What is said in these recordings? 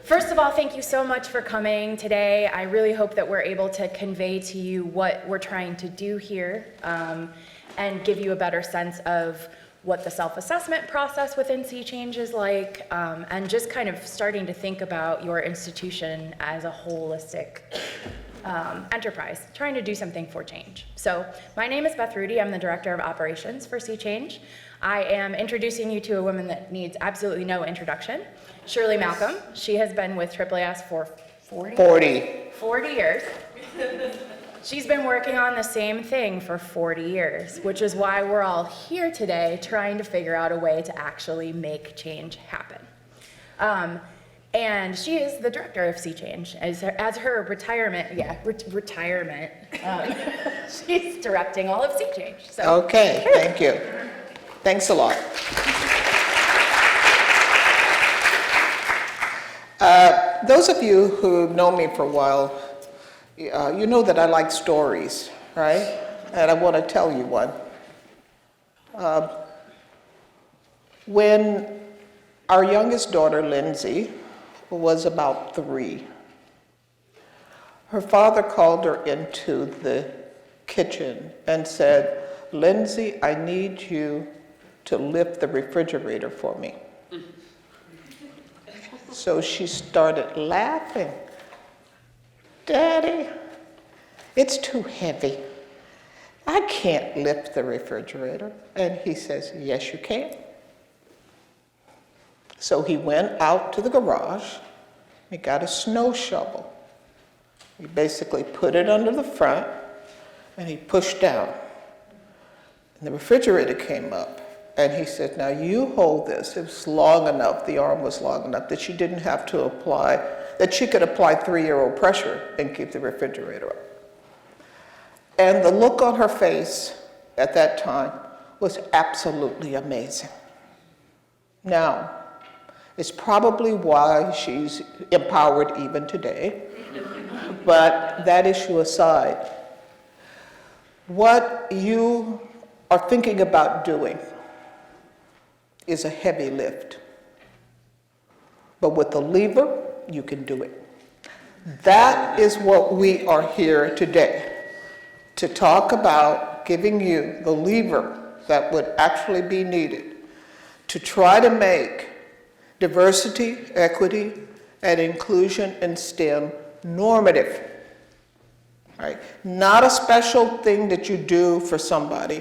First of all, thank you so much for coming today. I really hope that we're able to convey to you what we're trying to do here and give you a better sense of what the self-assessment process within SEA Change is like, and just kind of starting to think about your institution as a holistic enterprise, trying to do something for change. So my name is Beth Rudy. I'm the Director of Operations for SEA Change. I am introducing you to a woman that needs absolutely no introduction, Shirley Malcom. She has been with AAAS for 40 years. She's been working on the same thing for 40 years, which is why we're all here today trying to figure out a way to actually make change happen. And she is the director of SEA Change. As her retirement, she's directing all of SEA Change. So. Okay, thank you. Thanks a lot. Those of you who know me for a while, you know that I like stories, right? And I want to tell you one. When our youngest daughter, Lindsay, was about 3, her father called her into the kitchen and said, "Lindsay, I need you to lift the refrigerator for me." So she started laughing. "Daddy, it's too heavy. I can't lift the refrigerator." And he says, "Yes, you can." So he went out to the garage, he got a snow shovel. He basically put it under the front and he pushed down. And the refrigerator came up and he said, "Now you hold this." It was long enough, the arm was long enough that she didn't have to apply, that she could apply 3-year-old pressure and keep the refrigerator up. And the look on her face at that time was absolutely amazing. Now, it's probably why she's empowered even today, but that issue aside, what you are thinking about doing is a heavy lift. But with the lever, you can do it. That is what we are here today, to talk about giving you the lever that would actually be needed to try to make diversity, equity, and inclusion in STEM normative. Right? Not a special thing that you do for somebody,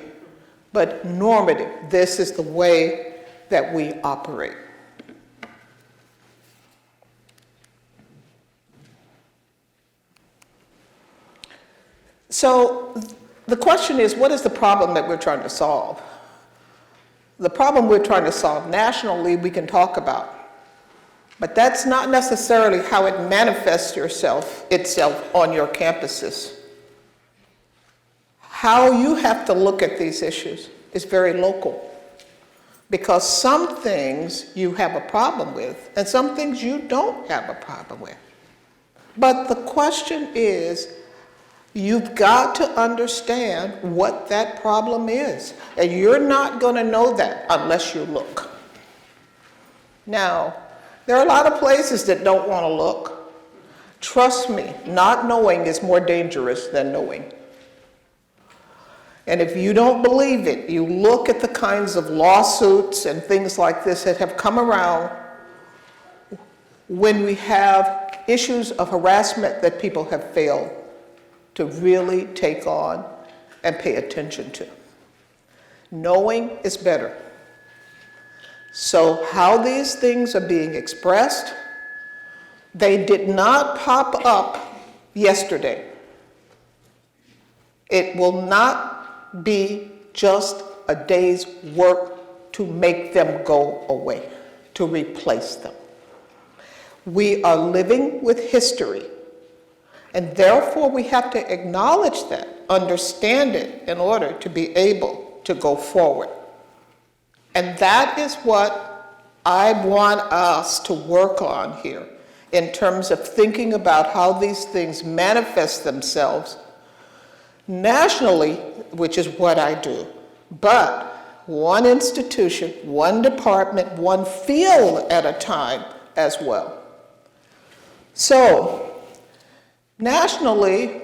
but normative. This is the way that we operate. So the question is, what is the problem that we're trying to solve? The problem we're trying to solve nationally, we can talk about, but that's not necessarily how it manifests itself on your campuses. How you have to look at these issues is very local, because some things you have a problem with and some things you don't have a problem with. But the question is, you've got to understand what that problem is, and you're not going to know that unless you look. Now, there are a lot of places that don't want to look. Trust me, not knowing is more dangerous than knowing. And if you don't believe it, you look at the kinds of lawsuits and things like this that have come around when we have issues of harassment that people have failed to really take on and pay attention to. Knowing is better. So how these things are being expressed, they did not pop up yesterday. It will not be just a day's work to make them go away, to replace them. We are living with history, and therefore we have to acknowledge that, understand it, in order to be able to go forward. And that is what I want us to work on here in terms of thinking about how these things manifest themselves nationally, which is what I do, but one institution, one department, one field at a time as well. So, nationally,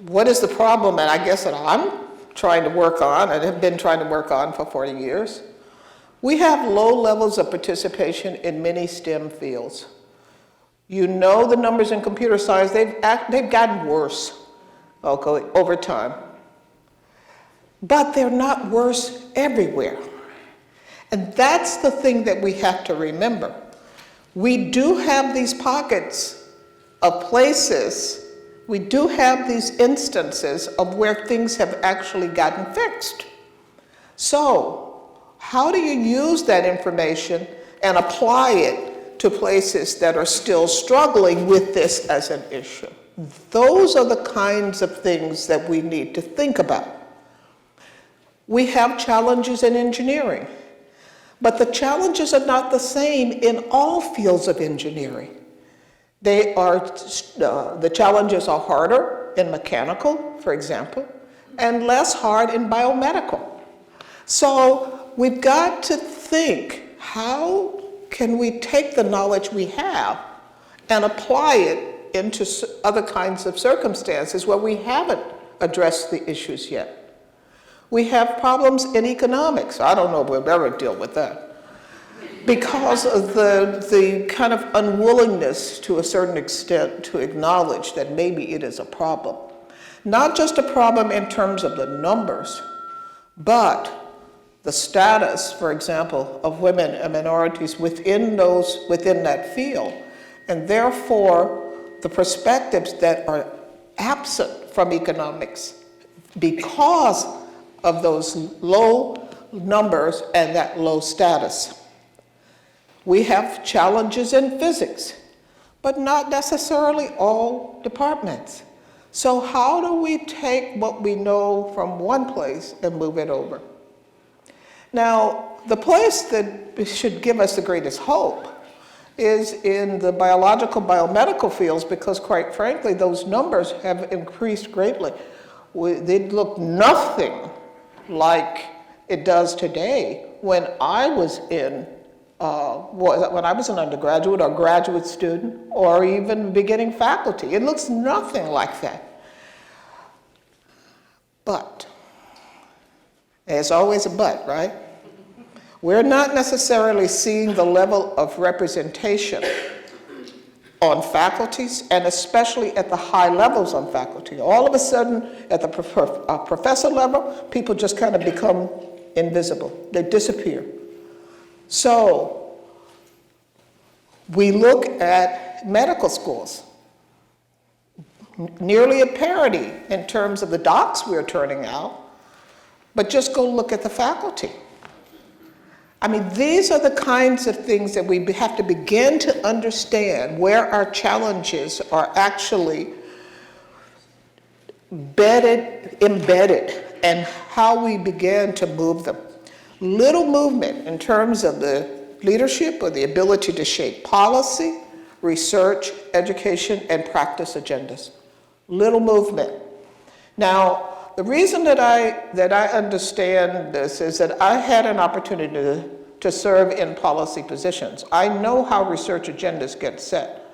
what is the problem? And I guess that I'm trying to work on and have been trying to work on for 40 years. We have low levels of participation in many STEM fields. You know the numbers in computer science, they've gotten worse over time. But they're not worse everywhere. And that's the thing that we have to remember. We do have these pockets of places, we do have these instances of where things have actually gotten fixed. So, how do you use that information and apply it to places that are still struggling with this as an issue? Those are the kinds of things that we need to think about. We have challenges in engineering, but the challenges are not the same in all fields of engineering. The challenges are harder in mechanical, for example, and less hard in biomedical. So we've got to think, how can we take the knowledge we have and apply it into other kinds of circumstances where we haven't addressed the issues yet? We have problems in economics. I don't know if we'll ever deal with that, because of the kind of unwillingness to a certain extent to acknowledge that maybe it is a problem. Not just a problem in terms of the numbers, but the status, for example, of women and minorities within that field, and therefore the perspectives that are absent from economics because of those low numbers and that low status. We have challenges in physics, but not necessarily all departments. So how do we take what we know from one place and move it over? Now, the place that should give us the greatest hope is in the biological, biomedical fields, because quite frankly, those numbers have increased greatly. They look nothing like it does today when I was an undergraduate or graduate student or even beginning faculty. It looks nothing like that. But, there's always a but, right? We're not necessarily seeing the level of representation on faculties, and especially at the high levels on faculty. All of a sudden, at the professor level, people just kind of become invisible. They disappear. So, we look at medical schools. Nearly a parity in terms of the docs we're turning out, but just go look at the faculty. I mean, these are the kinds of things that we have to begin to understand, where our challenges are actually embedded, and how we begin to move them. Little movement in terms of the leadership or the ability to shape policy, research, education, and practice agendas. Little movement. Now, the reason that I understand this is that I had an opportunity to serve in policy positions. I know how research agendas get set.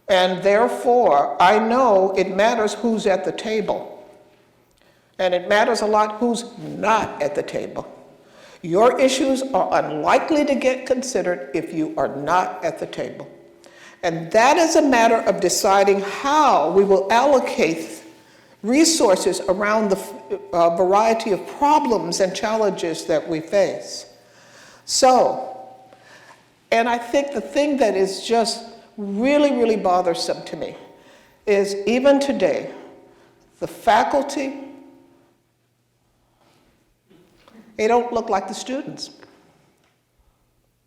And therefore, I know it matters who's at the table. And it matters a lot who's not at the table. Your issues are unlikely to get considered if you are not at the table. And that is a matter of deciding how we will allocate resources around the variety of problems and challenges that we face. So, and I think the thing that is just really, really bothersome to me is even today, the faculty, they don't look like the students.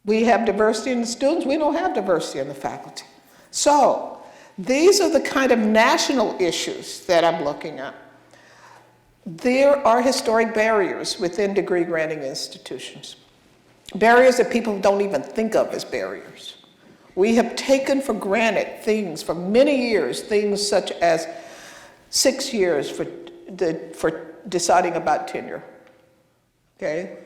We have diversity in the students, we don't have diversity in the faculty. So, these are the kind of national issues that I'm looking at. There are historic barriers within degree granting institutions. Barriers that people don't even think of as barriers. We have taken for granted things for many years, things such as 6 years for deciding about tenure. Okay?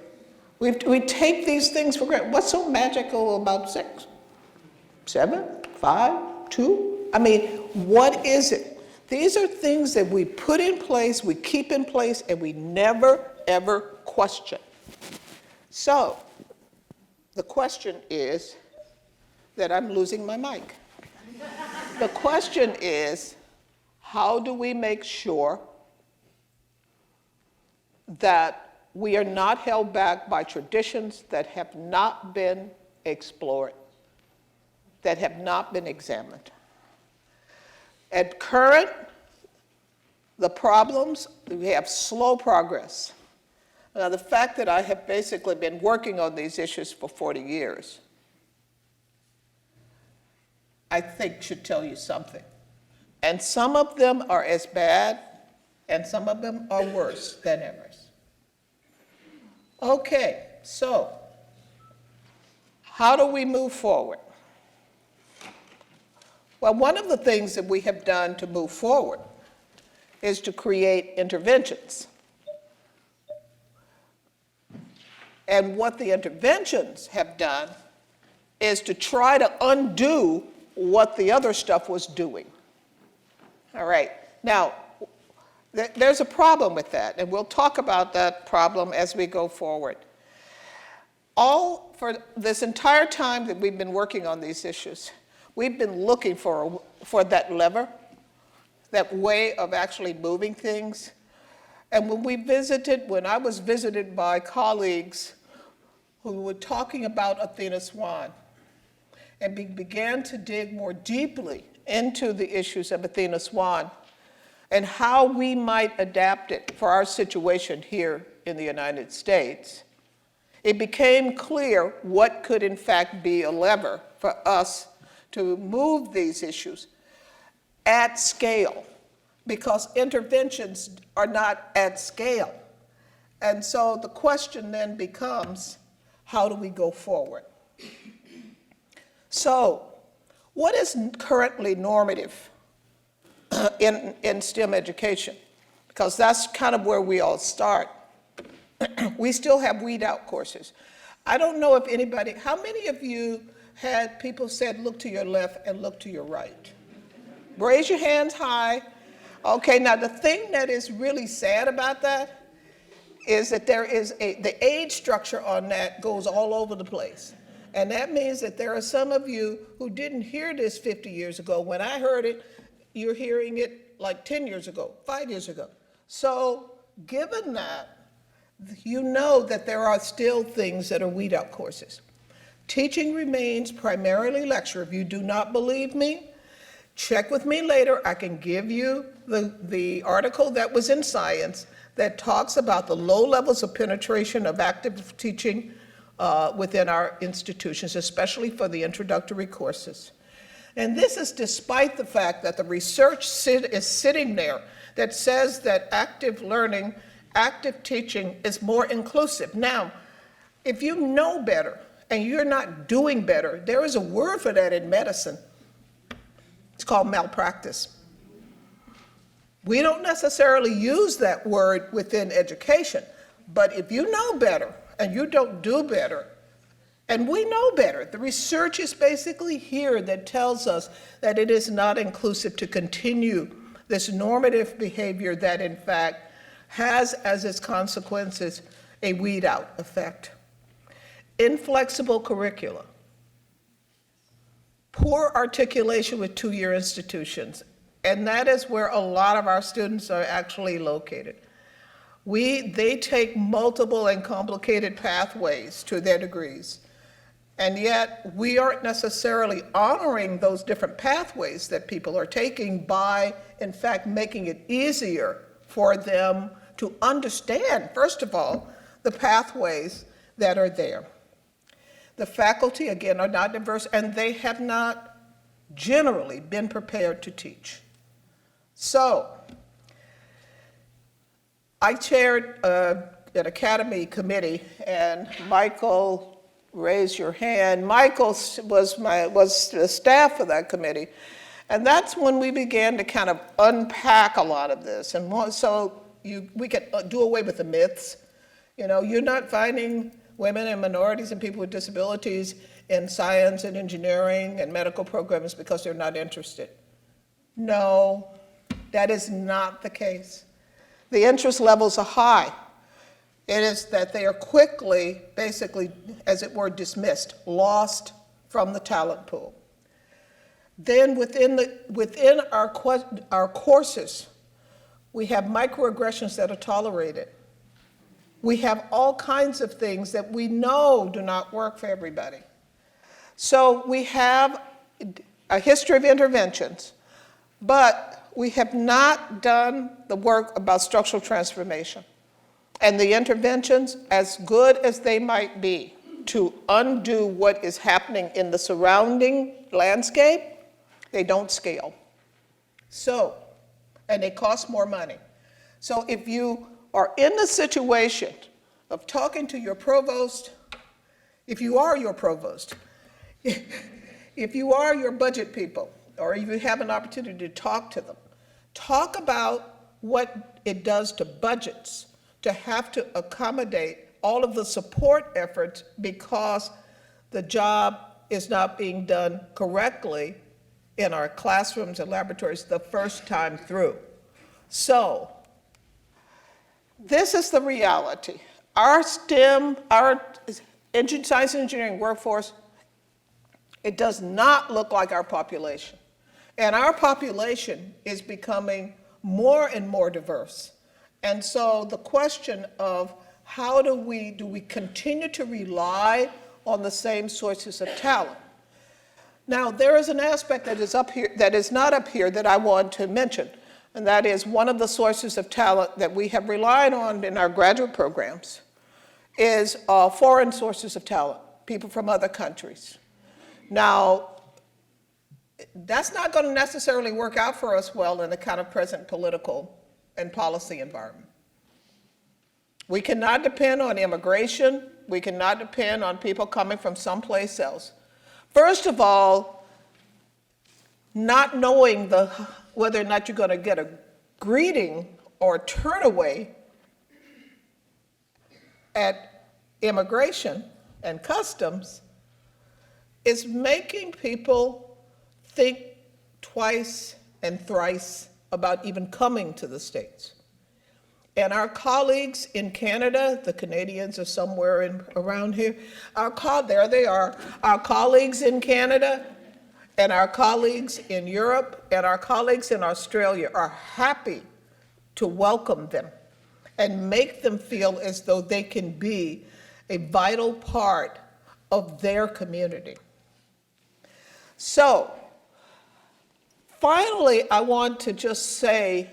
We take these things for granted. What's so magical about 6? 7? 5? about to? I mean, what is it? These are things that we put in place, we keep in place, and we never, ever question. So, the question is that I'm losing my mic. The question is, how do we make sure that we are not held back by traditions that have not been explored, that have not been examined? At current, the problems, we have slow progress. Now, the fact that I have basically been working on these issues for 40 years, I think should tell you something. And some of them are as bad, and some of them are worse than others. Okay, so how do we move forward? Well, one of the things that we have done to move forward is to create interventions. And what the interventions have done is to try to undo what the other stuff was doing. All right, now, there's a problem with that, and we'll talk about that problem as we go forward. All for this entire time that we've been working on these issues, we've been looking for that lever, that way of actually moving things. And when I was visited by colleagues who were talking about Athena Swan, and began to dig more deeply into the issues of Athena Swan and how we might adapt it for our situation here in the United States, it became clear what could in fact be a lever for us to move these issues at scale, because interventions are not at scale. And so the question then becomes, how do we go forward? So, what is currently normative in STEM education? Because that's kind of where we all start. We still have weed out courses. I don't know if anybody, how many of you had people said, look to your left and look to your right? Raise your hands high. Okay, now the thing that is really sad about that is that the age structure on that goes all over the place. And that means that there are some of you who didn't hear this 50 years ago. When I heard it, you're hearing it like 10 years ago, 5 years ago. So given that, you know that there are still things that are weed out courses. Teaching remains primarily lecture. If you do not believe me, check with me later. I can give you the article that was in Science that talks about the low levels of penetration of active teaching within our institutions, especially for the introductory courses. And this is despite the fact that the research is sitting there that says that active learning, active teaching is more inclusive. Now, if you know better and you're not doing better, there is a word for that in medicine. It's called malpractice. We don't necessarily use that word within education, but if you know better and you don't do better, and we know better, the research is basically here that tells us that it is not inclusive to continue this normative behavior that in fact has as its consequences a weed out effect. Inflexible curricula, poor articulation with two-year institutions, and that is where a lot of our students are actually located. They take multiple and complicated pathways to their degrees, and yet we aren't necessarily honoring those different pathways that people are taking by, in fact, making it easier for them to understand, first of all, the pathways that are there. The faculty, again, are not diverse, and they have not generally been prepared to teach. So, I chaired an academy committee, and Michael, raise your hand. Michael was the staff of that committee, and that's when we began to kind of unpack a lot of this. And so we could do away with the myths. You know, you're not finding women and minorities and people with disabilities in science and engineering and medical programs because they're not interested. No, that is not the case. The interest levels are high. It is that they are quickly, basically, as it were, dismissed, lost from the talent pool. Then within our courses, we have microaggressions that are tolerated. We have all kinds of things that we know do not work for everybody. So we have a history of interventions, but we have not done the work about structural transformation. And the interventions, as good as they might be to undo what is happening in the surrounding landscape, they don't scale. So, and they cost more money. So if you are in the situation of talking to your provost, if you are your provost, if you are your budget people, or if you have an opportunity to talk to them, talk about what it does to budgets to have to accommodate all of the support efforts because the job is not being done correctly in our classrooms and laboratories the first time through. So, this is the reality. Our STEM, our science and engineering workforce, it does not look like our population. And our population is becoming more and more diverse. And so the question of how do we continue to rely on the same sources of talent? Now, there is an aspect that is up here, that is not up here, that I want to mention, and that is one of the sources of talent that we have relied on in our graduate programs is foreign sources of talent, people from other countries. Now, that's not going to necessarily work out for us well in the kind of present political and policy environment. We cannot depend on immigration. We cannot depend on people coming from someplace else. First of all, not knowing whether or not you're going to get a greeting or turn away at immigration and customs is making people think twice and thrice about even coming to the States. And our colleagues in Canada, the Canadians are somewhere around here, there they are, our colleagues in Canada and our colleagues in Europe and our colleagues in Australia are happy to welcome them and make them feel as though they can be a vital part of their community. So, finally, I want to just say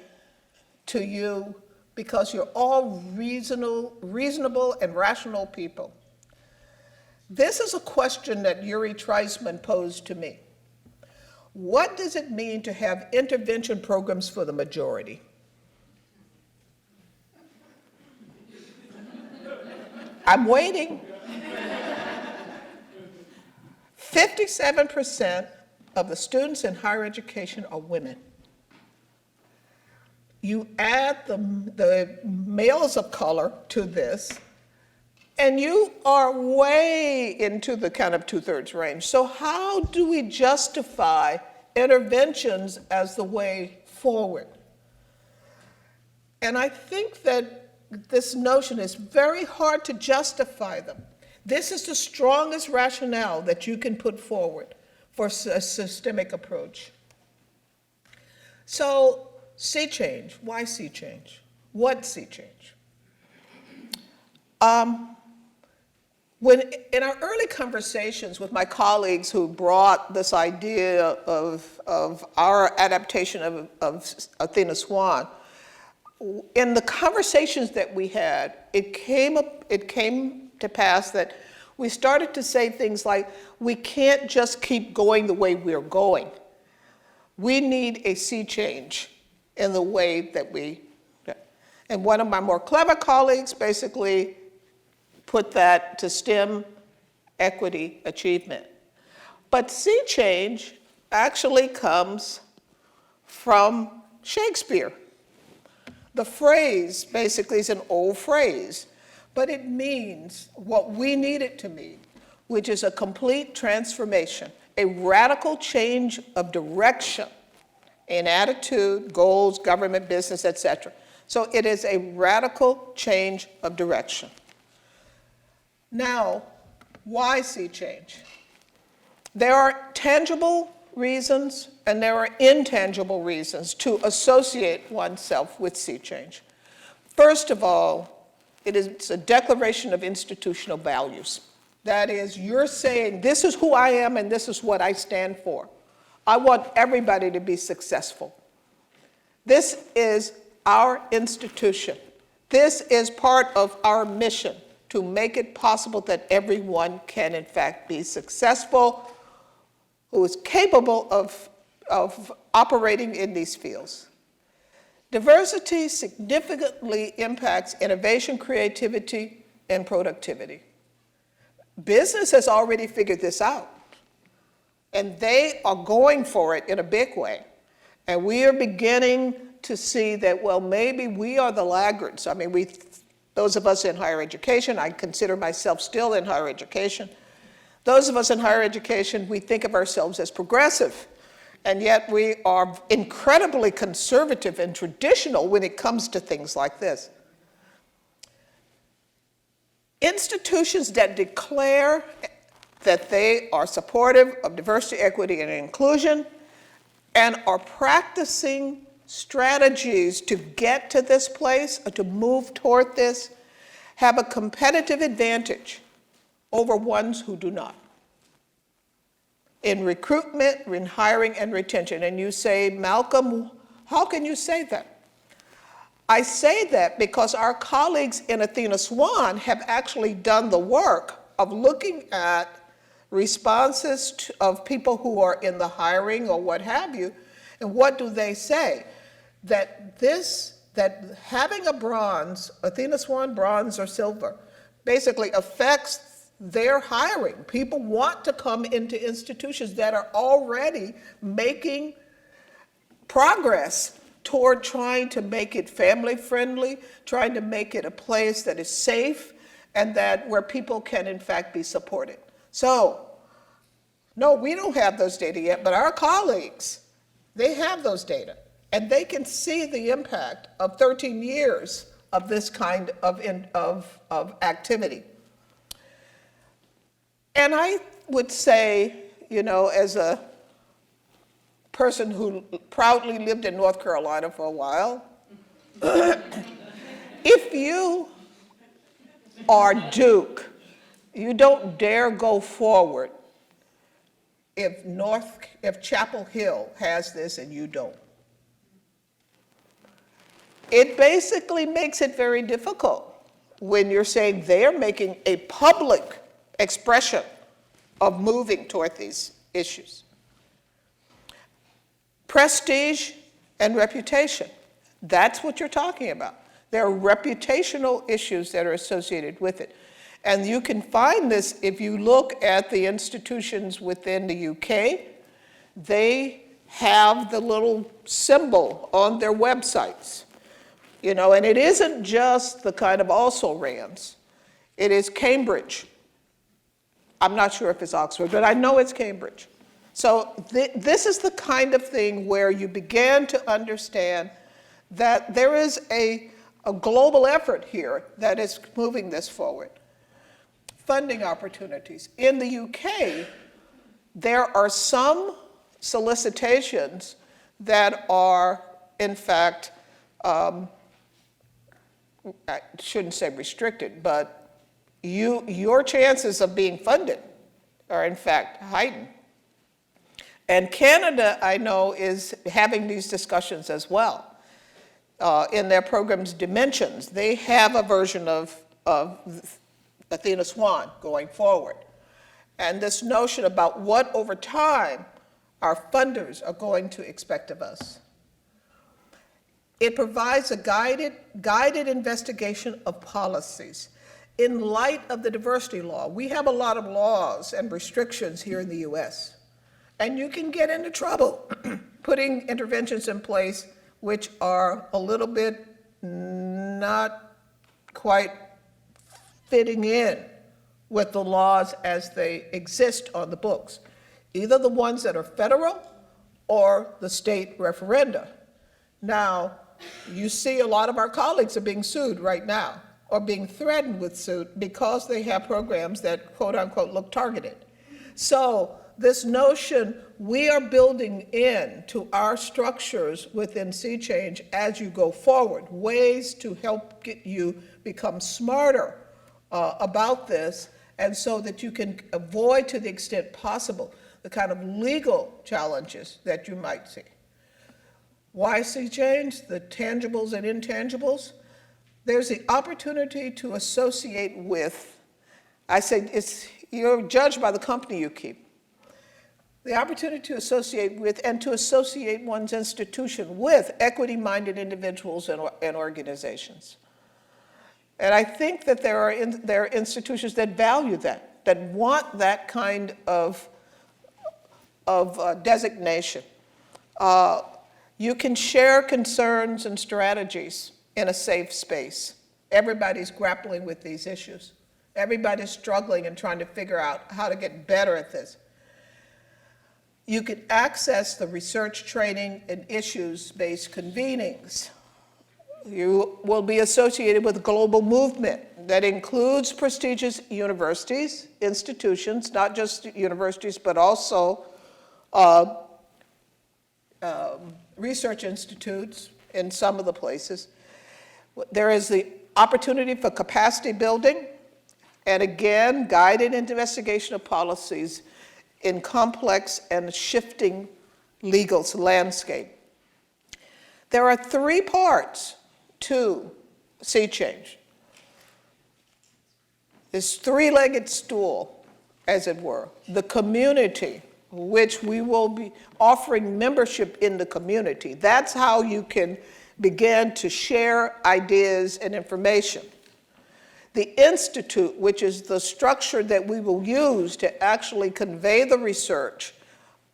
to you, because you're all reasonable and rational people, this is a question that Yuri Treisman posed to me. What does it mean to have intervention programs for the majority? I'm waiting. 57% of the students in higher education are women. You add the males of color to this, and you are way into the kind of 2/3 range. So how do we justify interventions as the way forward? And I think that this notion is very hard to justify them. This is the strongest rationale that you can put forward for a systemic approach. So, sea change. Why sea change? What sea change? When in our early conversations with my colleagues who brought this idea of our adaptation of Athena Swan, in the conversations that we had, it came to pass that we started to say things like, we can't just keep going the way we're going. We need a sea change in the way that and one of my more clever colleagues basically put that to STEM equity achievement. But sea change actually comes from Shakespeare. The phrase basically is an old phrase, but it means what we need it to mean, which is a complete transformation, a radical change of direction in attitude, goals, government, business, etc. So it is a radical change of direction. Now, why sea change? There are tangible reasons and there are intangible reasons to associate oneself with sea change. First of all, it's a declaration of institutional values. That is, you're saying, this is who I am and this is what I stand for. I want everybody to be successful. This is our institution. This is part of our mission to make it possible that everyone can, in fact, be successful, who is capable of operating in these fields. Diversity significantly impacts innovation, creativity, and productivity. Business has already figured this out, and they are going for it in a big way. And we are beginning to see that, well, maybe we are the laggards. I mean, those of us in higher education, I consider myself still in higher education. Those of us in higher education, we think of ourselves as progressive, and yet we are incredibly conservative and traditional when it comes to things like this. Institutions that declare that they are supportive of diversity, equity, and inclusion and are practicing strategies to get to this place or to move toward this have a competitive advantage over ones who do not. In recruitment, in hiring, and retention. And you say, Malcolm, how can you say that? I say that because our colleagues in Athena Swan have actually done the work of looking at responses of people who are in the hiring or what have you, and what do they say? That having a bronze, Athena Swan bronze or silver, basically affects their hiring. People want to come into institutions that are already making progress toward trying to make it family friendly, trying to make it a place that is safe and that where people can in fact be supported. So, no, we don't have those data yet, but our colleagues, they have those data and they can see the impact of 13 years of this kind of activity. And I would say, you know, as a person who proudly lived in North Carolina for a while, if you are Duke, you don't dare go forward if Chapel Hill has this and you don't. It basically makes it very difficult when you're saying they're making a public expression of moving toward these issues. Prestige and reputation, that's what you're talking about. There are reputational issues that are associated with it. And you can find this if you look at the institutions within the UK. They have the little symbol on their websites, you know, and it isn't just the kind of also-rans. It is Cambridge. I'm not sure if it's Oxford, but I know it's Cambridge. So this is the kind of thing where you begin to understand that there is a global effort here that is moving this forward. Funding opportunities. In the UK, there are some solicitations that are, in fact, I shouldn't say restricted, but your chances of being funded are, in fact, heightened. And Canada, I know, is having these discussions as well. In their program's Dimensions, they have a version of Athena Swan going forward. And this notion about what over time our funders are going to expect of us. It provides a guided investigation of policies. In light of the diversity law, we have a lot of laws and restrictions here in the US. And you can get into trouble putting interventions in place which are a little bit not quite fitting in with the laws as they exist on the books, either the ones that are federal or the state referenda. Now, you see a lot of our colleagues are being sued right now, or being threatened with suit because they have programs that quote unquote look targeted. So this notion we are building into our structures within Sea Change as you go forward, ways to help get you become smarter about this, and so that you can avoid, to the extent possible, the kind of legal challenges that you might see. Why Sea Change? The tangibles and intangibles. There's the opportunity to associate with, I say you're judged by the company you keep. The opportunity to associate with and to associate one's institution with equity-minded individuals and organizations. And I think that there are institutions that value that want that kind of designation. You can share concerns and strategies in a safe space. Everybody's grappling with these issues. Everybody's struggling and trying to figure out how to get better at this. You can access the research, training, and issues-based convenings. You will be associated with a global movement that includes prestigious universities, institutions, not just universities, but also research institutes in some of the places. There is the opportunity for capacity building, and again, guided investigation of policies in complex and shifting legal landscape. There are three parts to Sea Change. This three-legged stool, as it were, the community, which we will be offering membership in the community. That's how you can begin to share ideas and information. The institute, which is the structure that we will use to actually convey the research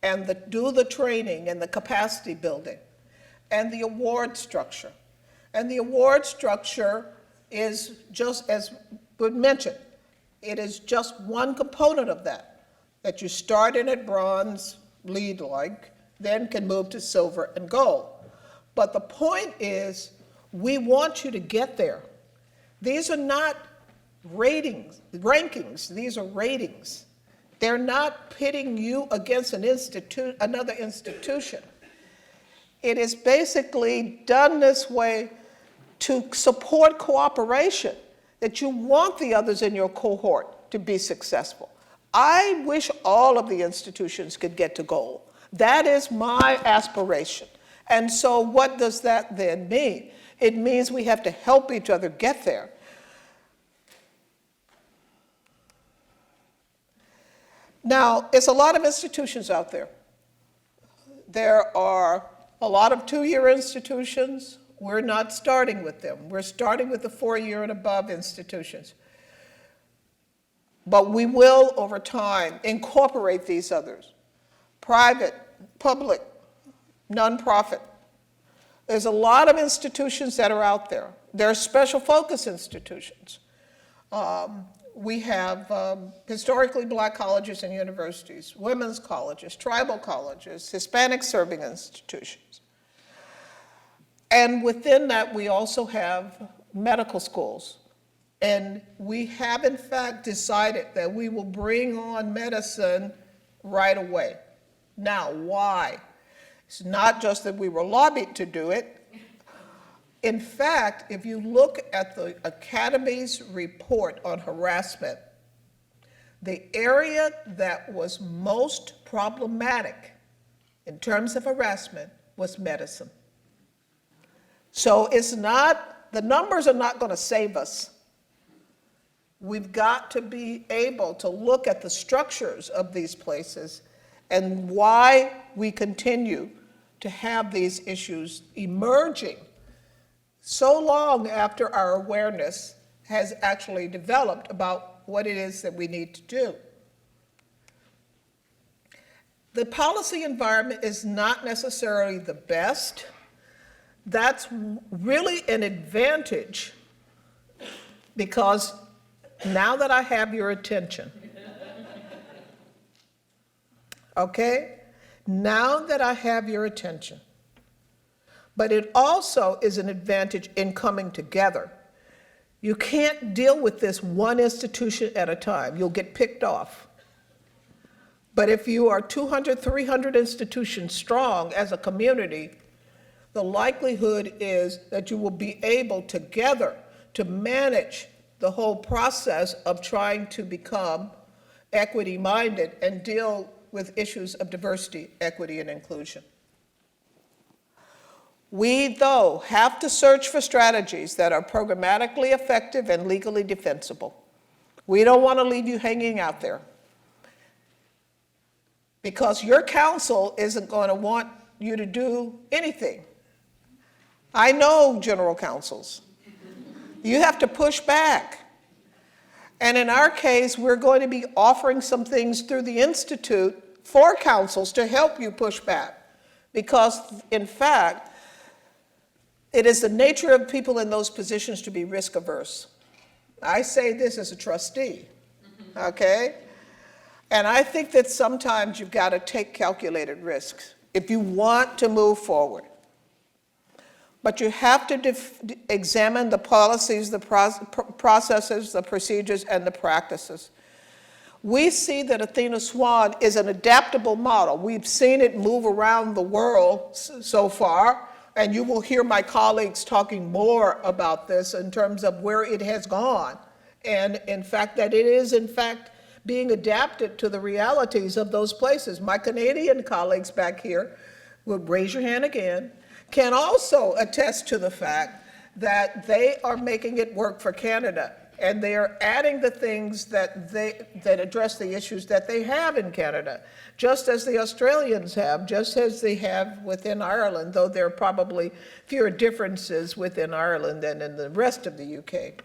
and do the training and the capacity building. And the award structure. And the award structure is just, as we mentioned, it is just one component of that you start in at bronze, lead-like, then can move to silver and gold. But the point is, we want you to get there. These are not rankings, these are ratings. They're not pitting you against another institution. It is basically done this way to support cooperation, that you want the others in your cohort to be successful. I wish all of the institutions could get to gold. That is my aspiration. And so what does that then mean? It means we have to help each other get there. Now, it's a lot of institutions out there. There are a lot of two-year institutions. We're not starting with them. We're starting with the 4-year and above institutions. But we will, over time, incorporate these others. Private, public, nonprofit. There's a lot of institutions that are out there. There are special focus institutions. We have historically black colleges and universities, women's colleges, tribal colleges, Hispanic serving institutions. And within that, we also have medical schools. And we have, in fact, decided that we will bring on medicine right away. Now, why? It's not just that we were lobbied to do it. In fact, if you look at the Academy's report on harassment, the area that was most problematic in terms of harassment was medicine. So it's not, the numbers are not going to save us. We've got to be able to look at the structures of these places and why we continue to have these issues emerging so long after our awareness has actually developed about what it is that we need to do. The policy environment is not necessarily the best. That's really an advantage because Now that I have your attention, okay? Now that I have your attention. But it also is an advantage in coming together. You can't deal with this one institution at a time. You'll get picked off. But if you are 200, 300 institutions strong as a community, the likelihood is that you will be able together to manage the whole process of trying to become equity-minded and deal with issues of diversity, equity, and inclusion. We, though, have to search for strategies that are programmatically effective and legally defensible. We don't want to leave you hanging out there, because your council isn't going to want you to do anything. I know general counsels. You have to push back. And in our case, we're going to be offering some things through the Institute for councils to help you push back. Because, in fact, it is the nature of people in those positions to be risk averse. I say this as a trustee, okay? And I think that sometimes you've got to take calculated risks if you want to move forward. But you have to examine the policies, the processes, the procedures, and the practices. We see that Athena Swan is an adaptable model. We've seen it move around the world so far, and you will hear my colleagues talking more about this in terms of where it has gone. And in fact, that it is, in fact, being adapted to the realities of those places. My Canadian colleagues back here, will raise your hand again, can also attest to the fact that they are making it work for Canada, and they are adding the things that address the issues that they have in Canada, just as the Australians have, just as they have within Ireland, though there are probably fewer differences within Ireland than in the rest of the UK.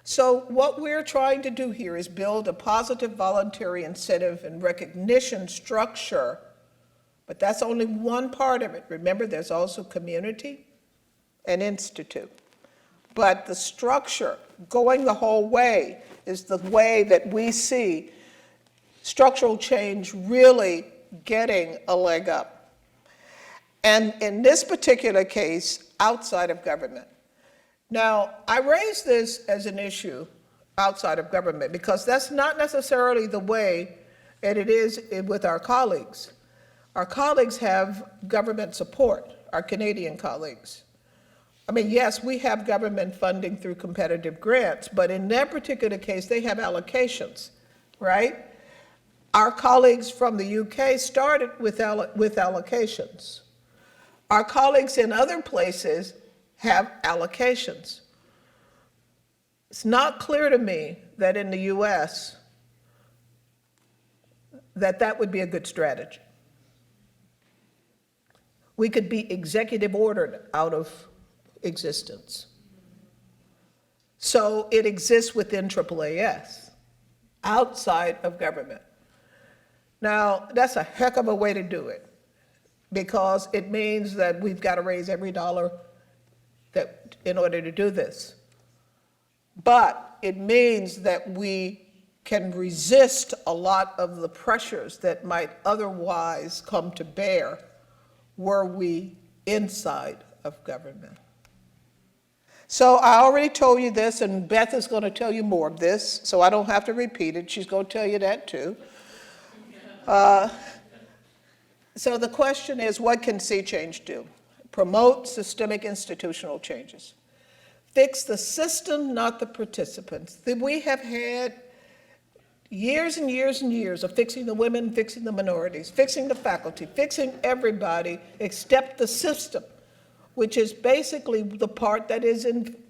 So what we're trying to do here is build a positive voluntary incentive and recognition structure. But that's only one part of it. Remember, there's also community and institute. But the structure, going the whole way, is the way that we see structural change really getting a leg up. And in this particular case, outside of government. Now, I raise this as an issue outside of government because that's not necessarily the way that it is with our colleagues. Our colleagues have government support, our Canadian colleagues. I mean, yes, we have government funding through competitive grants, but in that particular case, they have allocations, right? Our colleagues from the UK started with allocations. Our colleagues in other places have allocations. It's not clear to me that in the US that would be a good strategy. We could be executive ordered out of existence. So it exists within AAAS, outside of government. Now, that's a heck of a way to do it, because it means that we've got to raise every dollar that in order to do this. But it means that we can resist a lot of the pressures that might otherwise come to bear were we inside of government. So I already told you this, and Beth is going to tell you more of this, so I don't have to repeat it. She's going to tell you that too. So the question is, what can Sea Change do? Promote systemic institutional changes. Fix the system, not the participants. We have had years and years and years of fixing the women, fixing the minorities, fixing the faculty, fixing everybody except the system, which is basically the part that is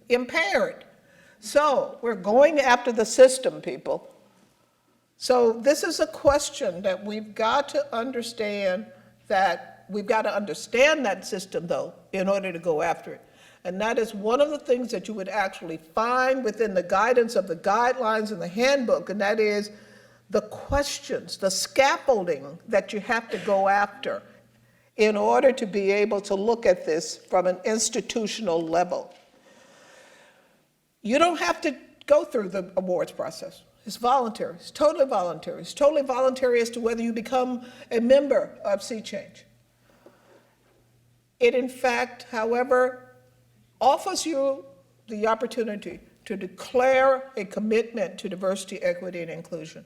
impaired. So we're going after the system, people. So this is a question that we've got to understand, that we've got to understand that system, though, in order to go after it. And that is one of the things that you would actually find within the guidance of the guidelines and the handbook, and that is the questions, the scaffolding that you have to go after in order to be able to look at this from an institutional level. You don't have to go through the awards process. It's voluntary. It's totally voluntary. It's totally voluntary as to whether you become a member of Sea Change. It, in fact, however, offers you the opportunity to declare a commitment to diversity, equity, and inclusion.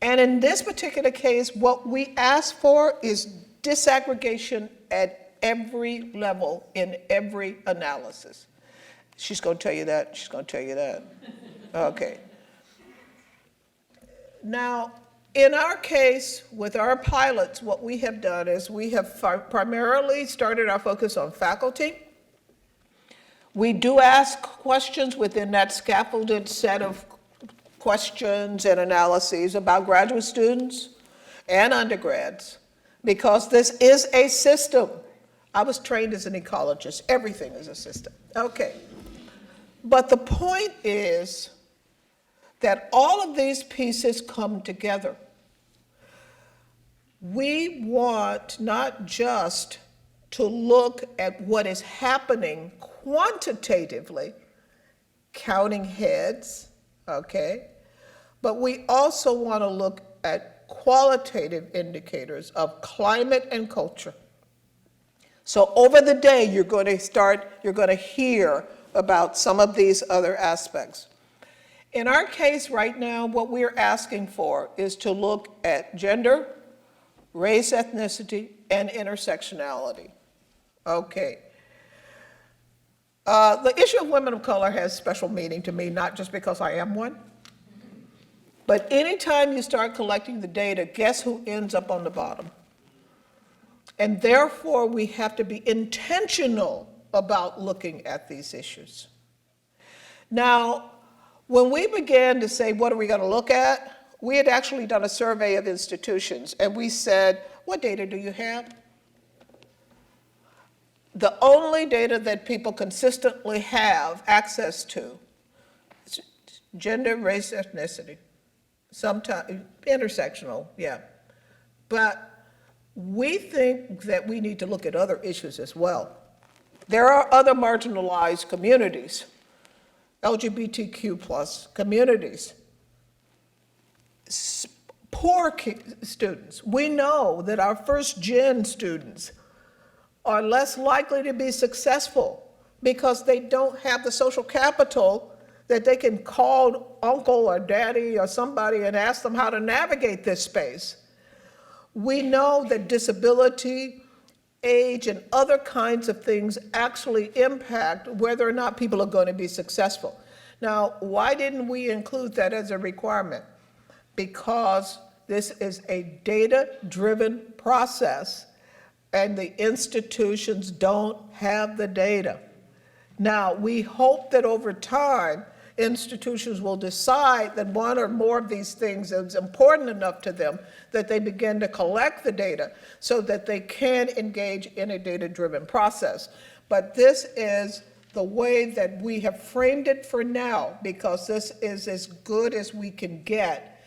And in this particular case, what we ask for is disaggregation at every level in every analysis. She's going to tell you that. She's going to tell you that. Okay. Now, in our case, with our pilots, what we have done is we have primarily started our focus on faculty. We do ask questions within that scaffolded set of questions and analyses about graduate students and undergrads, because this is a system. I was trained as an ecologist. Everything is a system. Okay. But the point is that all of these pieces come together. We want not just to look at what is happening quantitatively, counting heads, okay? But we also want to look at qualitative indicators of climate and culture. So over the day, you're going to hear about some of these other aspects. In our case right now, what we're asking for is to look at gender, race, ethnicity, and intersectionality. Okay. The issue of women of color has special meaning to me, not just because I am one, but anytime you start collecting the data, guess who ends up on the bottom? And therefore, we have to be intentional about looking at these issues. Now, when we began to say, what are we going to look at? We had actually done a survey of institutions, and we said, what data do you have? The only data that people consistently have access to is gender, race, ethnicity, sometimes intersectional, yeah. But we think that we need to look at other issues as well. There are other marginalized communities, LGBTQ plus communities, poor students. We know that our first-gen students are less likely to be successful because they don't have the social capital that they can call uncle or daddy or somebody and ask them how to navigate this space. We know that disability, age, and other kinds of things actually impact whether or not people are going to be successful. Now, why didn't we include that as a requirement? Because this is a data-driven process, and the institutions don't have the data. Now, we hope that over time, institutions will decide that one or more of these things is important enough to them that they begin to collect the data so that they can engage in a data-driven process. But this is the way that we have framed it for now, because this is as good as we can get,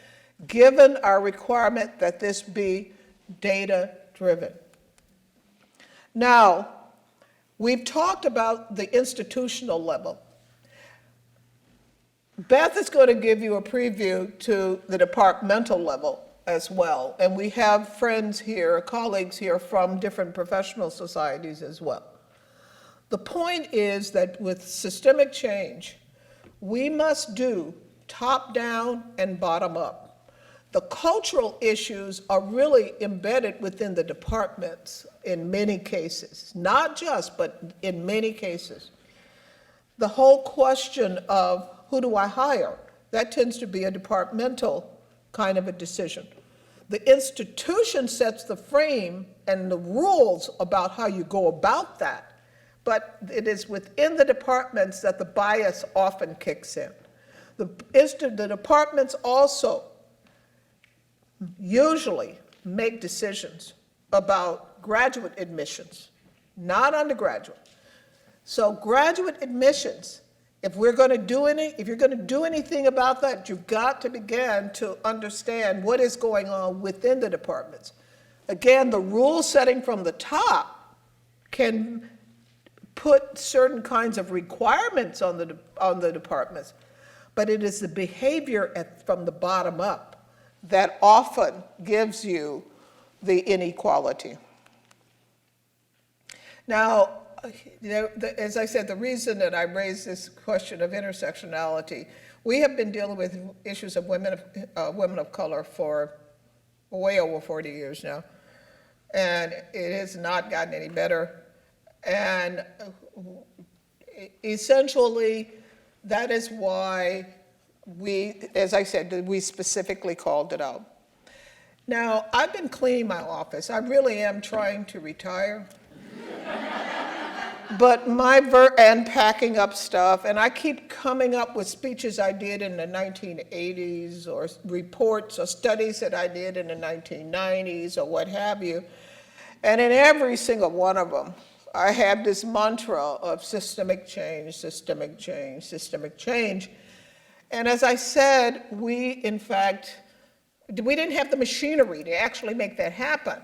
given our requirement that this be data-driven. Now, we've talked about the institutional level. Beth is going to give you a preview to the departmental level as well. And we have friends here, colleagues here from different professional societies as well. The point is that with systemic change, we must do top-down and bottom-up. The cultural issues are really embedded within the departments in many cases, not just, but in many cases. The whole question of who do I hire, that tends to be a departmental kind of a decision. The institution sets the frame and the rules about how you go about that, but it is within the departments that the bias often kicks in. The departments also usually make decisions about graduate admissions, not undergraduate. So graduate admissions, if you're going to do anything about that, you've got to begin to understand what is going on within the departments. Again, the rule setting from the top can put certain kinds of requirements on the departments, but it is the behavior from the bottom up that often gives you the inequality. Now, as I said, the reason that I raised this question of intersectionality, we have been dealing with issues of women of color for way over 40 years now, and it has not gotten any better. And essentially, that is why we, as I said, we specifically called it out. Now, I've been cleaning my office. I really am trying to retire. But and packing up stuff, and I keep coming up with speeches I did in the 1980s, or reports or studies that I did in the 1990s, or what have you. And in every single one of them, I have this mantra of systemic change, systemic change, systemic change. And as I said, we didn't have the machinery to actually make that happen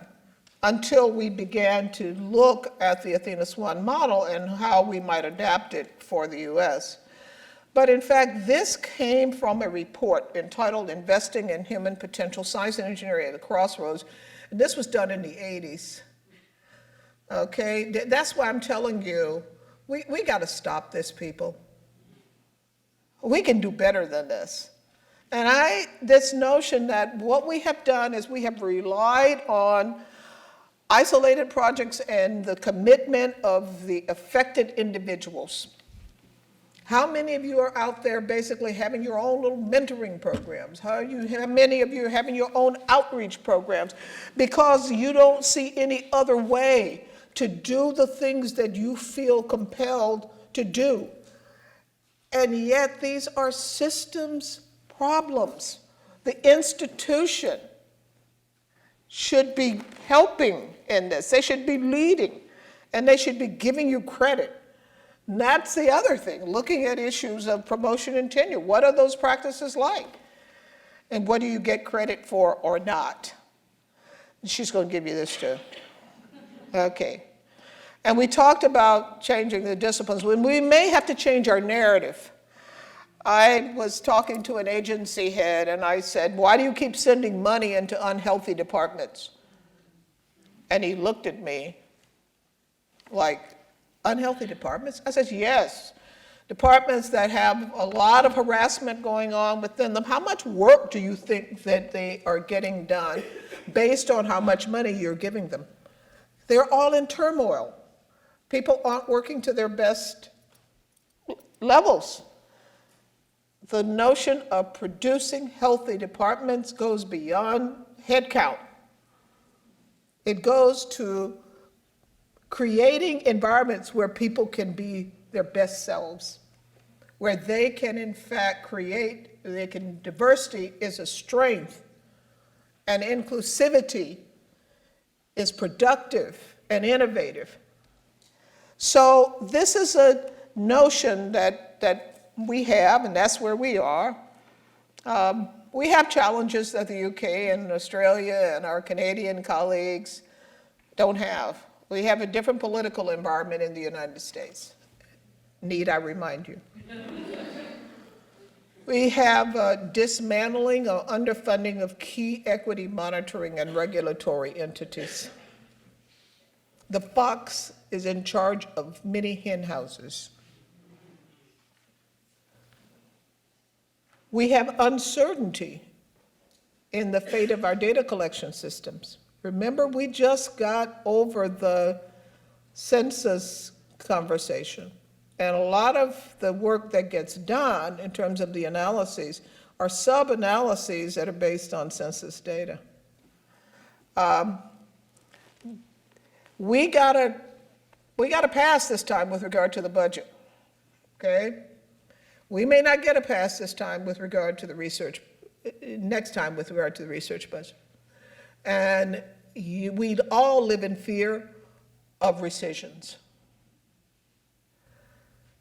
until we began to look at the Athena Swan model and how we might adapt it for the US. But in fact, this came from a report entitled Investing in Human Potential, Science and Engineering at the Crossroads. And this was done in the 80s. Okay, that's why I'm telling you, we got to stop this, people. We can do better than this. And this notion that what we have done is we have relied on isolated projects and the commitment of the affected individuals. How many of you are out there basically having your own little mentoring programs? How many of you are having your own outreach programs because you don't see any other way to do the things that you feel compelled to do? And yet these are systems problems. The institution should be helping in this. They should be leading, and they should be giving you credit. And that's the other thing, looking at issues of promotion and tenure. What are those practices like? And what do you get credit for or not? And she's going to give you this too. Okay. And we talked about changing the disciplines. When we may have to change our narrative. I was talking to an agency head, and I said, why do you keep sending money into unhealthy departments? And he looked at me like, unhealthy departments? I said, yes. Departments that have a lot of harassment going on within them. How much work do you think that they are getting done based on how much money you're giving them? They're all in turmoil. People aren't working to their best levels. The notion of producing healthy departments goes beyond headcount. It goes to creating environments where people can be their best selves, where they can in fact diversity is a strength, and inclusivity is productive and innovative. So this is a notion that we have, and that's where we are. We have challenges that the UK and Australia and our Canadian colleagues don't have. We have a different political environment in the United States. Need I remind you? We have dismantling or underfunding of key equity monitoring and regulatory entities. The fox is in charge of many hen houses. We have uncertainty in the fate of our data collection systems. Remember, we just got over the census conversation, and a lot of the work that gets done in terms of the analyses are sub-analyses that are based on census data. We gotta pass this time with regard to the budget, okay? We may not get a pass this time with regard to the research, next time with regard to the research budget. And we'd all live in fear of rescissions.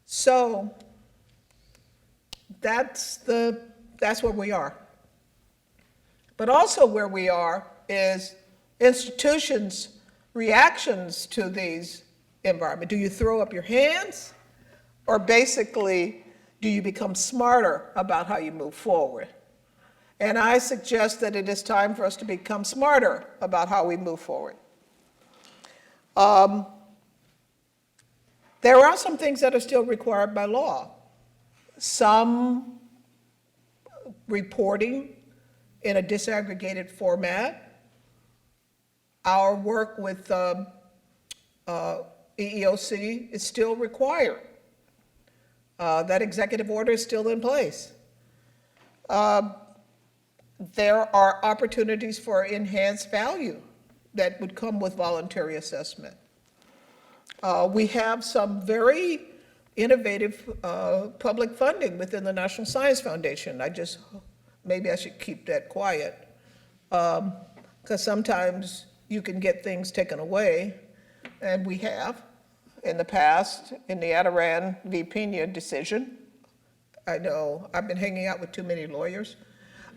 So that's where we are. But also where we are is institutions' reactions to these environment? Do you throw up your hands? Or basically, do you become smarter about how you move forward? And I suggest that it is time for us to become smarter about how we move forward. There are some things that are still required by law. Some reporting in a disaggregated format. Our work with EEOC is still required. That executive order is still in place. There are opportunities for enhanced value that would come with voluntary assessment. We have some very innovative public funding within the National Science Foundation. Maybe I should keep that quiet, because sometimes you can get things taken away, and we have in the past in the Adirondack v. Pena decision. I know I've been hanging out with too many lawyers.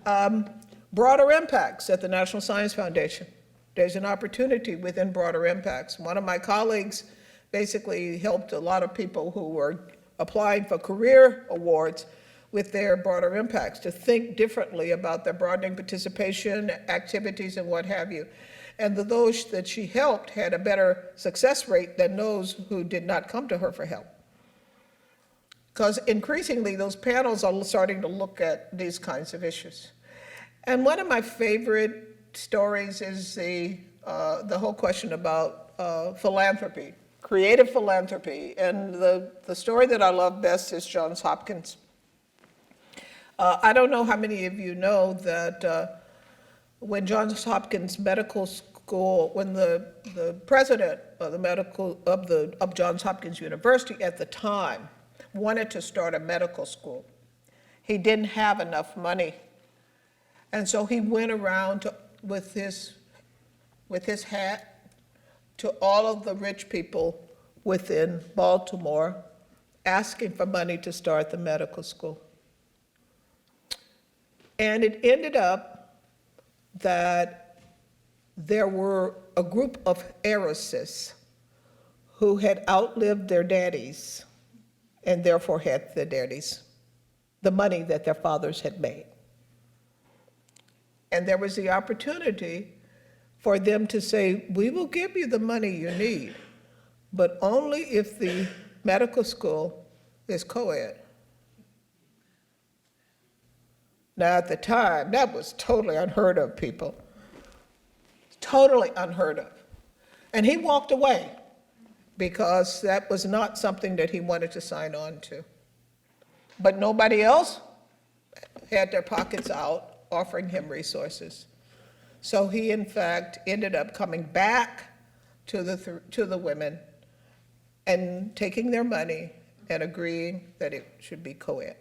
Broader impacts at the National Science Foundation. There's an opportunity within broader impacts. One of my colleagues basically helped a lot of people who were applying for career awards with their broader impacts to think differently about their broadening participation, activities, and what have you. And those that she helped had a better success rate than those who did not come to her for help. Because increasingly, those panels are starting to look at these kinds of issues. And one of my favorite stories is the whole question about philanthropy, creative philanthropy. And the story that I love best is Johns Hopkins. I don't know how many of you know that when Johns Hopkins Medical School, when the president of Johns Hopkins University at the time wanted to start a medical school, he didn't have enough money. And so he went around with his hat to all of the rich people within Baltimore, asking for money to start the medical school. And it ended up that there were a group of heiresses who had outlived their daddies and therefore had their daddies the money that their fathers had made. And there was the opportunity for them to say, we will give you the money you need, but only if the medical school is co-ed. Now, at the time, that was totally unheard of, people. Totally unheard of. And he walked away because that was not something that he wanted to sign on to. But nobody else had their pockets out offering him resources. So he, in fact, ended up coming back to the women and taking their money and agreeing that it should be co-ed.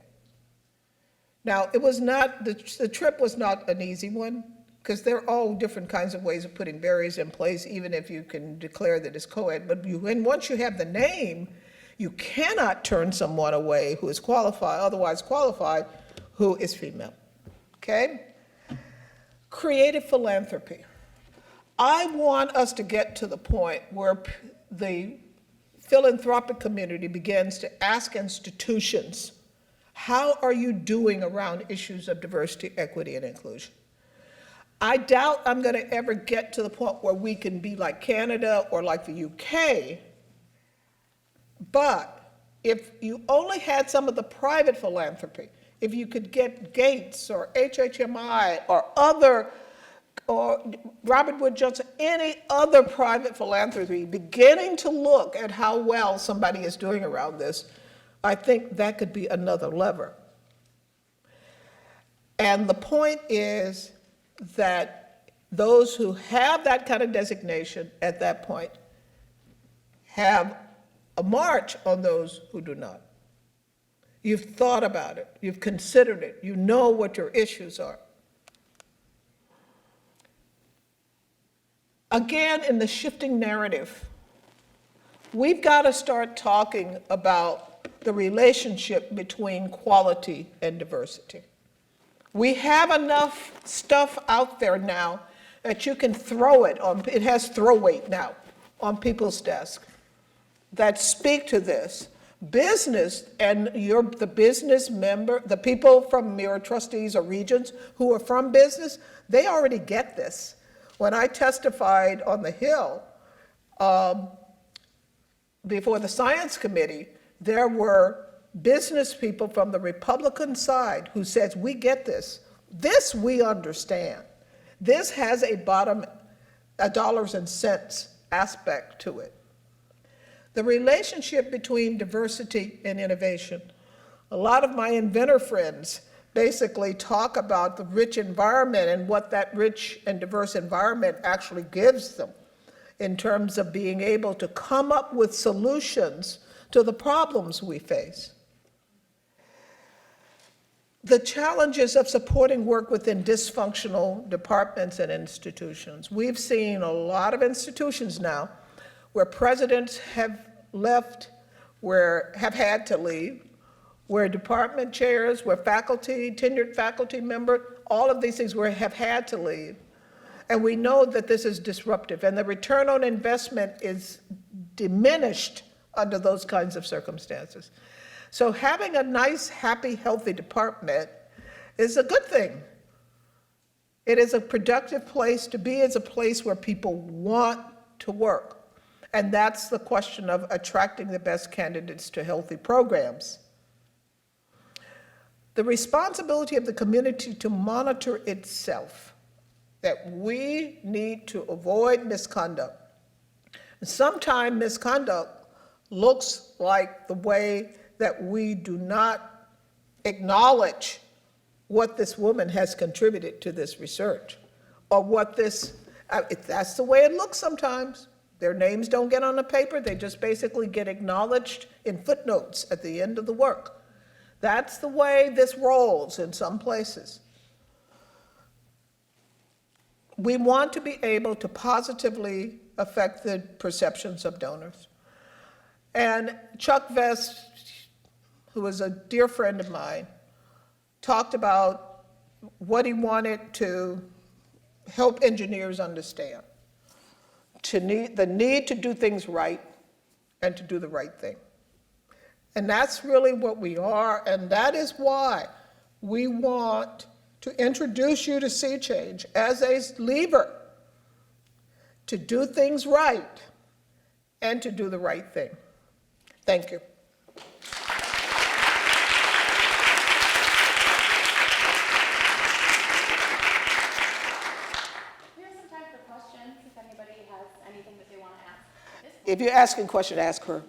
Now, it was not, the trip was not an easy one, because there are all different kinds of ways of putting barriers in place, even if you can declare that it's co-ed. But once you have the name, you cannot turn someone away who is qualified, otherwise qualified, who is female. Okay? Creative philanthropy. I want us to get to the point where the philanthropic community begins to ask institutions, how are you doing around issues of diversity, equity, and inclusion? I doubt I'm going to ever get to the point where we can be like Canada or like the UK, but if you only had some of the private philanthropy, if you could get Gates or HHMI or other, or Robert Wood Johnson, any other private philanthropy beginning to look at how well somebody is doing around this, I think that could be another lever. And the point is that those who have that kind of designation at that point have a march on those who do not. You've thought about it, you've considered it, you know what your issues are. Again, in the shifting narrative, we've got to start talking about the relationship between quality and diversity. We have enough stuff out there now that you can throw it on, it has throw weight now on people's desks. that speak to this. Business, and the business member, the people from your trustees or regions who are from business, they already get this. When I testified on the Hill before the Science Committee, there were business people from the Republican side who says, we get this. This we understand. This has a dollars and cents aspect to it. The relationship between diversity and innovation. A lot of my inventor friends basically talk about the rich environment and what that rich and diverse environment actually gives them in terms of being able to come up with solutions to the problems we face. The challenges of supporting work within dysfunctional departments and institutions. We've seen a lot of institutions now where presidents have left, have had to leave, where department chairs, where faculty, tenured faculty member, all of these things have had to leave. And we know that this is disruptive, and the return on investment is diminished under those kinds of circumstances. So having a nice, happy, healthy department is a good thing. It is a productive place to be. It's a place where people want to work. And that's the question of attracting the best candidates to healthy programs. The responsibility of the community to monitor itself, that we need to avoid misconduct. Sometimes misconduct looks like the way that we do not acknowledge what this woman has contributed to this research, or what this, that's the way it looks sometimes. Their names don't get on the paper, they just basically get acknowledged in footnotes at the end of the work. That's the way this rolls in some places. We want to be able to positively affect the perceptions of donors. And Chuck Vest, who is a dear friend of mine, talked about what he wanted to help engineers understand. The need to do things right and to do the right thing. And that's really what we are, and that is why we want to introduce you to SEA Change as a lever to do things right and to do the right thing. Thank you. If you're asking a question, ask her.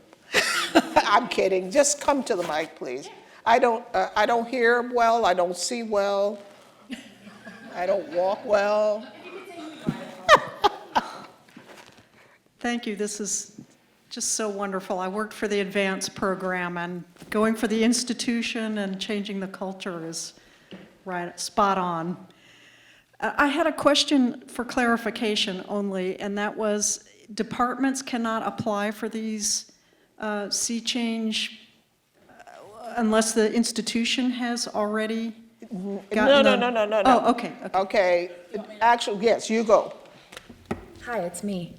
I'm kidding. Just come to the mic, please. I don't hear well. I don't see well. I don't walk well. Thank you. This is just so wonderful. I worked for the advanced program, and going for the institution and changing the culture is right, spot on. I had a question for clarification only, and that was, departments cannot apply for these SEA Change unless the institution has already gotten No. Oh, okay. Okay, actually, yes, you go. Hi, it's me.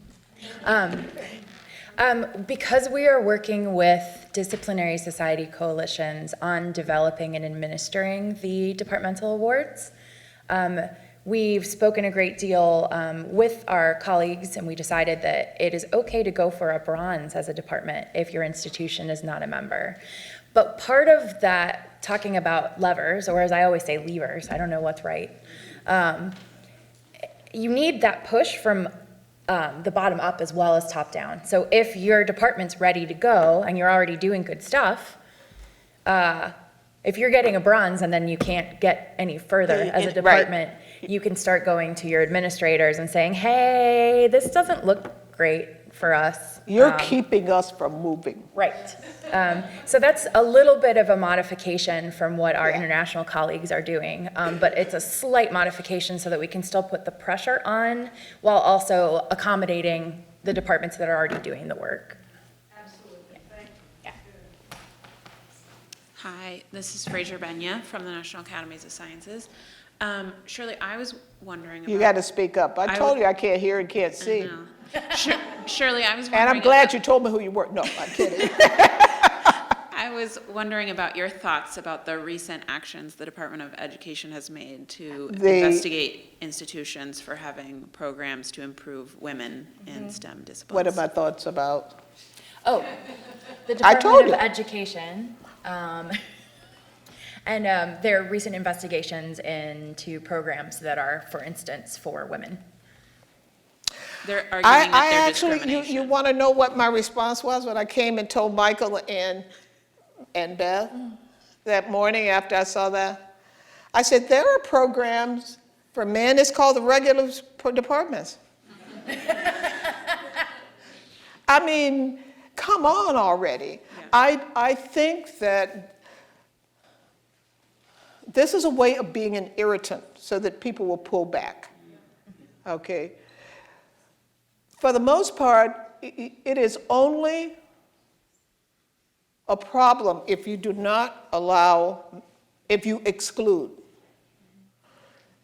Because we are working with disciplinary society coalitions on developing and administering the departmental awards, we've spoken a great deal with our colleagues, and we decided that it is okay to go for a bronze as a department if your institution is not a member. But part of that, talking about levers, or as I always say, levers, I don't know what's right, you need that push from the bottom up as well as top down. So if your department's ready to go and you're already doing good stuff, if you're getting a bronze and then you can't get any further as a department, you can start going to your administrators and saying, hey, this doesn't look great for us. You're keeping us from moving. Right. So that's a little bit of a modification from what our international colleagues are doing, but it's a slight modification so that we can still put the pressure on while also accommodating the departments that are already doing the work. Absolutely. Thank you. Yeah. Hi, this is Fraser Benya from the National Academies of Sciences. Shirley, I was wondering about... You got to speak up. I told you I can't hear and can't see. Shirley, I was And I'm wondering, glad you told me who you were. No, I'm kidding. I was wondering about your thoughts about the recent actions the Department of Education has made to investigate institutions for having programs to improve women in STEM disciplines. What are my thoughts about? Oh, the I told Department of you. Education, and their recent investigations into programs that are, for instance, for women. They're arguing that I they're actually, discrimination. you want to know what my response was when I came and told Michael and Beth that morning after I saw that? I said, there are programs for men, it's called the regular departments. I mean, come on already. Yeah. I think that this is a way of being an irritant so that people will pull back, okay? For the most part, it is only a problem if you do not allow, if you exclude.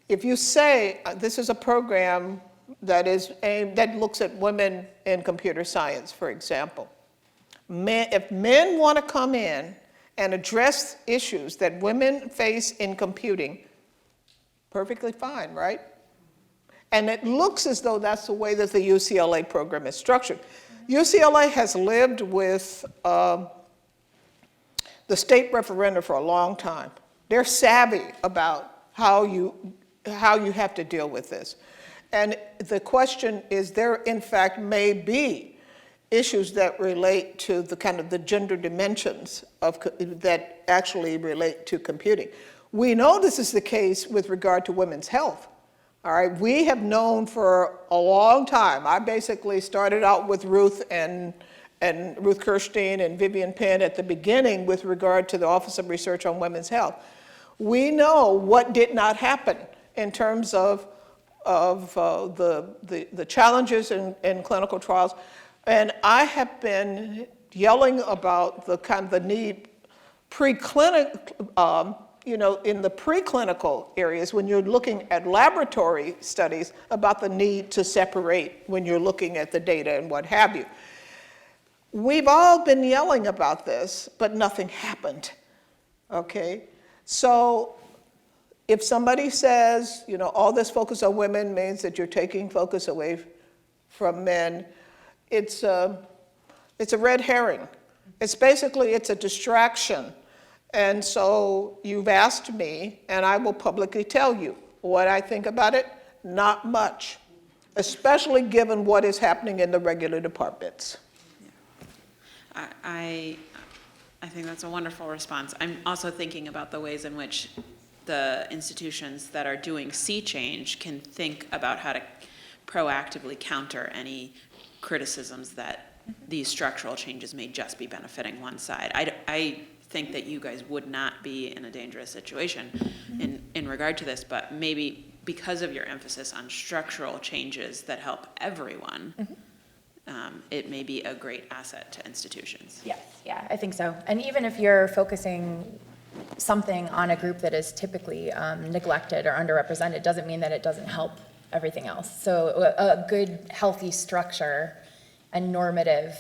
If you say, this is a program that is aimed, that looks at women in computer science, for example. If men want to come in and address issues that women face in computing, perfectly fine, right? And it looks as though that's the way that the UCLA program is structured. UCLA has lived with the state referenda for a long time. They're savvy about how you have to deal with this. And the question is, there in fact may be issues that relate to the kind of the gender dimensions of that actually relate to computing. We know this is the case with regard to women's health. All right, we have known for a long time. I basically started out with Ruth and Ruth Kirstein and Vivian Penn at the beginning with regard to the Office of Research on Women's Health. We know what did not happen in terms of the challenges in clinical trials. And I have been yelling about the kind of the need preclinical, in the preclinical areas, when you're looking at laboratory studies, about the need to separate when you're looking at the data and what have you. We've all been yelling about this, but nothing happened, okay? So if somebody says, all this focus on women means that you're taking focus away from men, it's a red herring. It's a distraction. And so you've asked me, and I will publicly tell you what I think about it. Not much, especially given what is happening in the regular departments. I think that's a wonderful response. I'm also thinking about the ways in which the institutions that are doing SEA Change can think about how to proactively counter any criticisms that these structural changes may just be benefiting one side. I think that you guys would not be in a dangerous situation in regard to this, but maybe because of your emphasis on structural changes that help everyone, it may be a great asset to institutions. Yes, yeah, I think so. And even if you're focusing something on a group that is typically neglected or underrepresented, doesn't mean that it doesn't help everything else. So a good, healthy structure and normative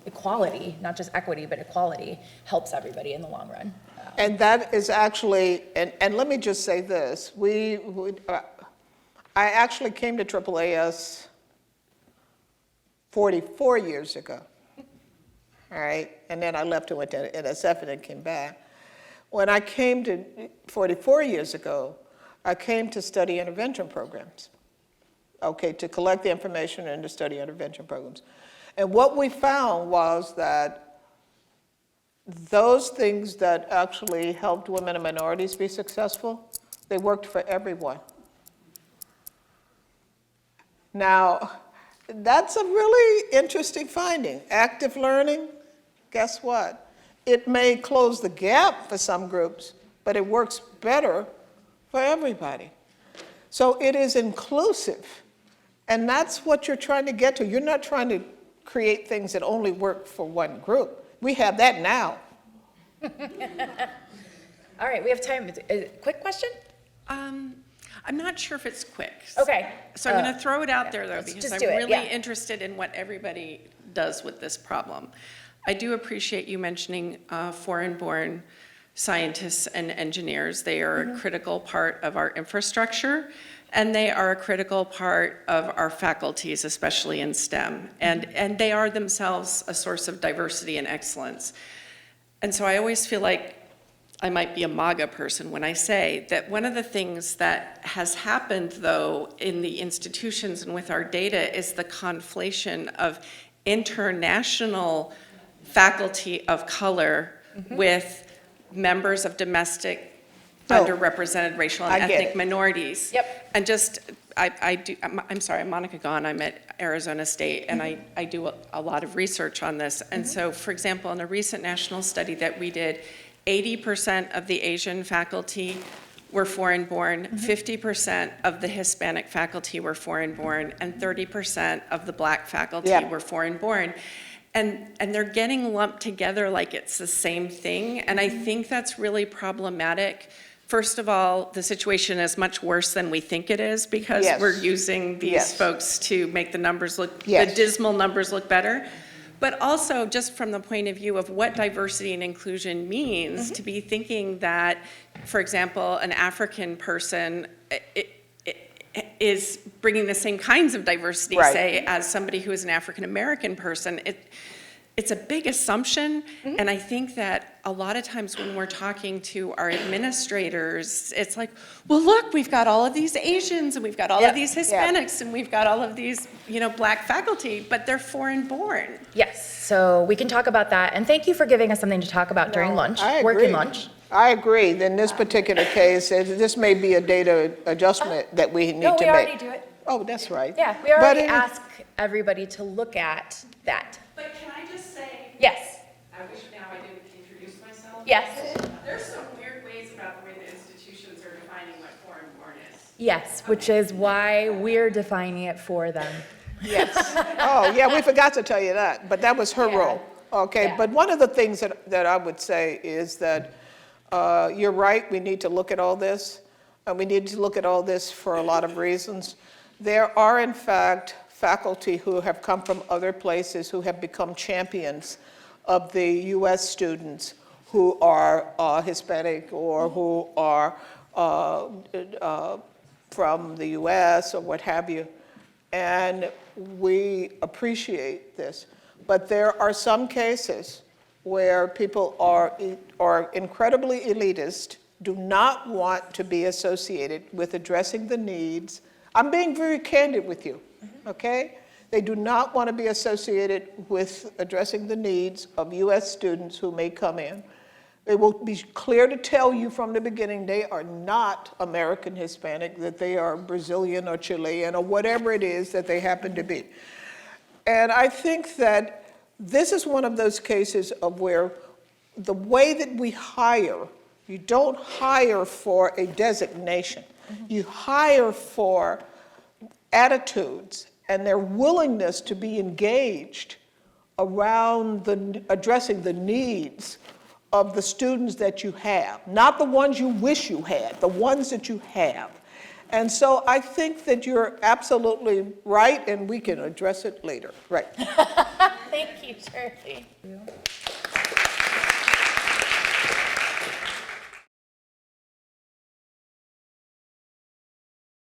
equality, not just equity, but equality, helps everybody in the long run. And that is actually, and let me just say this, I actually came to AAAS 44 years ago, all right? And then I left and went to NSF and then came back. When I came to 44 years ago, I came to study intervention programs, okay, to collect the information and to study intervention programs. And what we found was that those things that actually helped women and minorities be successful, they worked for everyone. Now, that's a really interesting finding. Active learning, guess what? It may close the gap for some groups, but it works better for everybody. So it is inclusive. And that's what you're trying to get to. You're not trying to create things that only work for one group. We have that now. All right, we have time. Quick question? I'm not sure if it's quick. Okay. So I'm going to throw it out there, though, let's because just I'm do it, really yeah. interested in what everybody does with this problem. I do appreciate you mentioning foreign-born scientists and engineers. They are a critical part of our infrastructure, and they are a critical part of our faculties, especially in STEM. And they are themselves a source of diversity and excellence. And so I always feel like I might be a MAGA person when I say that one of the things that has happened, though, in the institutions and with our data is the conflation of international faculty of color with members of domestic No. underrepresented racial and I get ethnic it. minorities. Yep. And just, I'm sorry, I'm Monica Gahn, I'm at Arizona State, and I do a lot of research on this. And so, for example, in a recent national study that we did, 80% of the Asian faculty were foreign-born, 50% of the Hispanic faculty were foreign-born, and 30% of the Black faculty Yeah. were foreign-born. And they're getting lumped together like it's the same thing, and I think that's really problematic. First of all, the situation is much worse than we think it is because Yes. we're using these Yes. folks to make the numbers look, the Yes. dismal numbers look better. But also, just from the point of view of what diversity and inclusion means, to be thinking that, for example, an African person is bringing the same kinds of diversity, Right. say, as somebody who is an African-American person, it's a big assumption, and I think that a lot of times when we're talking to our administrators, it's like, well, look, we've got all of these Asians, and we've got all Yep. of these Hispanics, and we've got all of these, Black faculty, but they're foreign-born. Yes, so we can talk about that. And thank you for giving us something to talk about during lunch, I working agree. lunch. I agree. In this particular case, this may be a data adjustment that we need to No, make. we already do it. Oh, that's right. Yeah, we But already it- asked everybody to look at that. But can I just say, Yes, I wish now I didn't introduce myself. yes, There's some weird ways about the way the institutions are defining what foreign-born is. yes, which is why we're defining it for them. Yes. Oh, yeah, we forgot to tell you that, but that was her Yeah. role. Okay, Yeah. but one of the things that I would say is that you're right, we need to look at all this. And we need to look at all this for a lot of reasons. There are, in fact, faculty who have come from other places who have become champions of the U.S. students who are Hispanic or who are from the U.S. or what have you. And we appreciate this. But there are some cases where people are incredibly elitist, do not want to be associated with addressing the needs. I'm being very candid with you, okay? They do not want to be associated with addressing the needs of U.S. students who may come in. They will be clear to tell you from the beginning they are not American Hispanic, that they are Brazilian or Chilean or whatever it is that they happen to be. And I think that this is one of those cases of where the way that we hire, you don't hire for a designation. You hire for attitudes and their willingness to be engaged around addressing the needs of the students that you have, not the ones you wish you had, the ones that you have. And so I think that you're absolutely right, and we can address it later. Right. Thank you, Shirley.